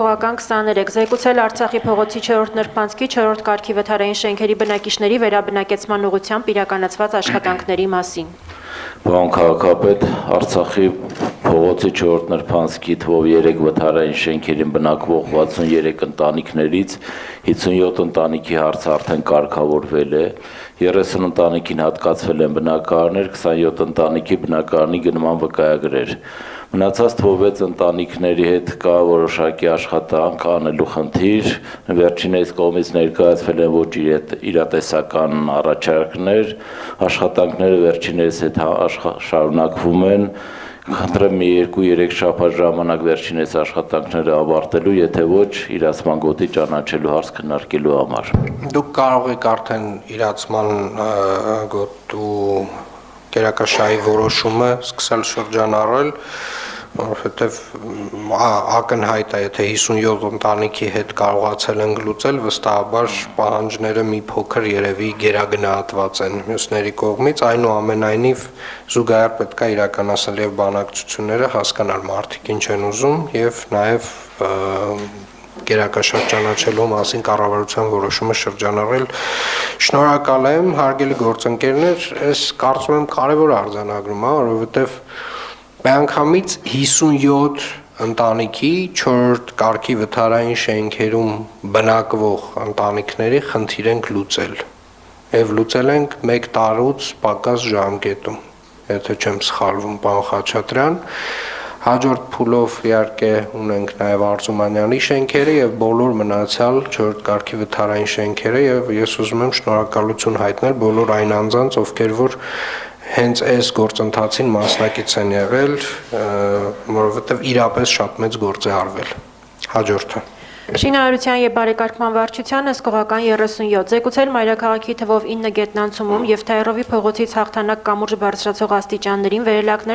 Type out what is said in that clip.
Խաղական 23 զեկուցել Արցախի փողոցի 4-րդ նրբանցքի 4-րդ կարգի վթարային շենքերի բնակիչների վերաբնակեցման ուղղությամբ իրականացված աշխատանքների մասին։ Պարոն քաղաքապետ, Արցախի փողոցի 4-րդ նրբանցքի թվով 3 վթարային շենքերին բնակվող 63 ընտանիքներից 57 ընտանիքի հարցը արդեն կարգավորվել է, 30 ընտանիքին հատկացվել են բնակարաններ, 27 ընտանիքի բնակարանի գնման վկայագրեր։ Մնացած թվով 6 ընտանիքների հետ կա որոշակի աշխատանք անելու խնդիր, վերջինիս կողմից ներկայացվել են ոչ իրատեսական առաջարկներ, աշխատանքները վերջինիս հետ շարունակվում են, խնդրեմ մի 2-3 շաբաթ ժամանակ վերջինիս աշխատանքները ավարտելու, եթե ոչ իրացման գոտի ճանաչելու հարց քննարկելու համար։ Դուք կարող եք արդեն իրացման գոտու գերակաշարի որոշումը սկսել շրջանառել, որովհետև ակնհայտ է, եթե 57 ընտանիքի հետ կարողացել են լուծել, վստահաբար պահանջները մի փոքր երևի գերագնահատված են մյուսների կողմից, այնուամենայնիվ զուգահեռ պետք է իրականացնել եւ բանակցությունները, հասկանալ մարդիկ ինչ են ուզում եւ նաեւ գերակաշար ճանաչելու մասին կառավարության որոշումը շրջանառել։ Շնորհակալ եմ, հարգելի գործընկերներ, ես կարծում եմ կարևոր արձանագրում է, որովհետև միանգամից 57 ընտանիքի 4-րդ կարգի վթարային շենքերում բնակվող ընտանիքների խնդիր ենք լուծել եւ լուծել ենք 1 տարուց պակաս ժամկետում, եթե չեմ սխալվում, պարոն Խաչատրյան։ Հաջորդ փուլով իհարկե ունենք նաև Արզումանյանի շենքերը եւ բոլոր մնացյալ 4-րդ կարգի վթարային շենքերը եւ ես ուզում եմ շնորհակալություն հայտնել բոլոր այն անձանց, ովքեր որ հենց այս գործընթացին մասնակից են եղել, որովհետեւ իրապես շատ մեծ գործ է արվել։ Հաջորդը Շինարարության եւ բարեկարգման վարչության ըսկողական 37 զեկուցել մայրաքաղաքի թվով 9 գետնանցումում եւ Թայռովի փողոցից հաղթանակ կամուրջ բարձրացող աստիճաններին վերելակներ